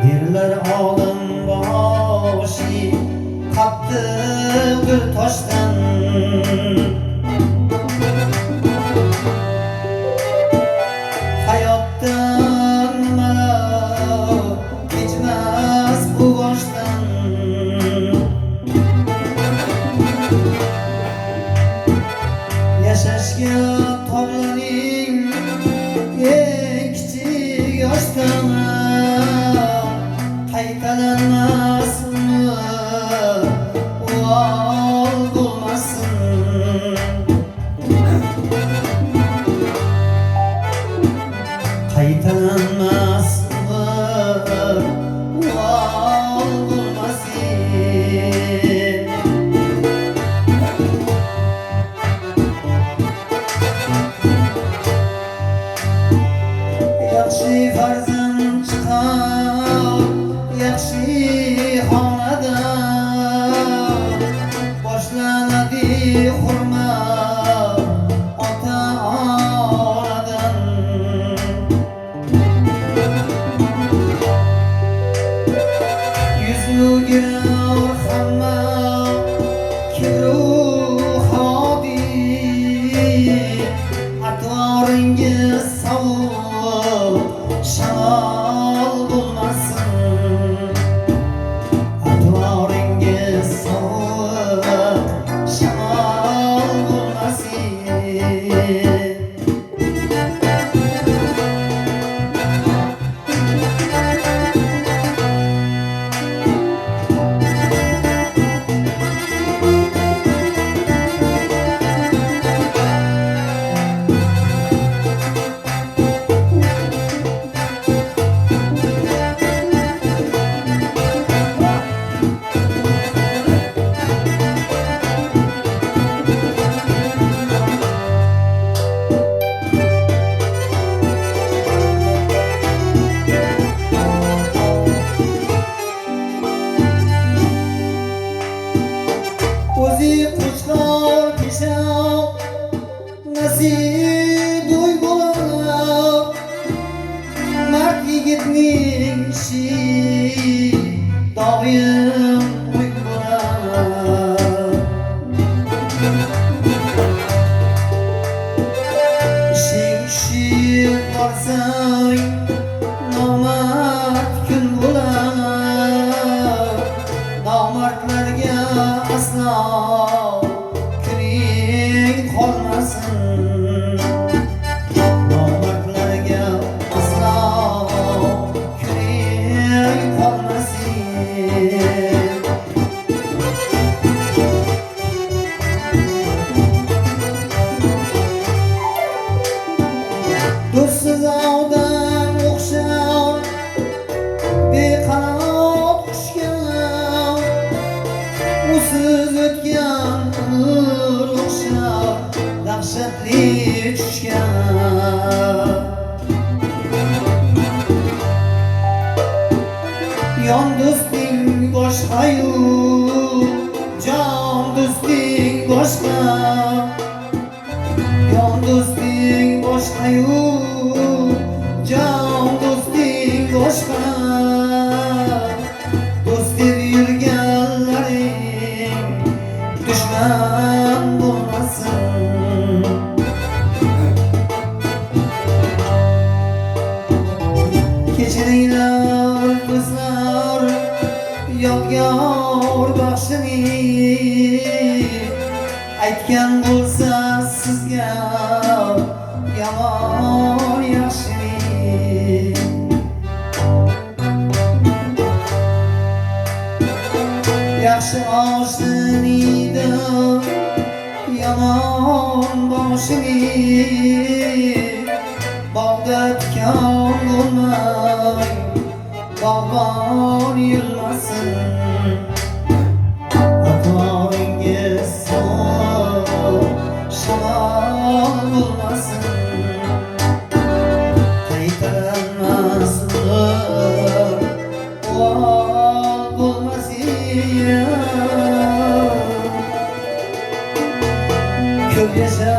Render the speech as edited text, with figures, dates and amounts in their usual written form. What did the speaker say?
Derler oldin boshi qattiqdir toshdan. Hayotdan malol kechmas bu boshdan. Yashashga toblaning eng kichik yoshdan. Qaytalanmasmi uvol bo'lmasin. Qaytalanmasmi uvol bo'lmasin. Yaxshi farzand chiqar yaxshi xonadan, boshlanadi hurmat ota-onadan. Yuz o'girar hamma kibru xodi, atvoringiz sovuq shamol bo'lmasin. Atvoringiz sovuq shamol bo'lmasin. O'zi qo'chqor keshab nasib to'y bo'lar. Mard yigitning ishi doim to'y bo'lar. Ishing tushib borsang nomard kun bo'lar. Nomardlarga aslo kuning qolmasin. Nomardlarga aslo kuning qolmasin. Do'stsiz odam o'xshar beqaror qushga, usiz o'tgan umr o'xshar dahshatli tushga. Yon do'sting boshqa-yu jon do'sting boshqa. Yon do'sting boshqa-yu jon do'sting boshqa. Do'st deb yurganlaring dushman bo'lmasin. Kechiringlar bizlar yodgor baxshini, aytgan bo'lsa sizga yomon yaxshini. Yaxshi oshnida yomon boshini, bog'da tikan bo'lmay bog'bon yurmasin. Atvoringiz sovuq ko'p yasha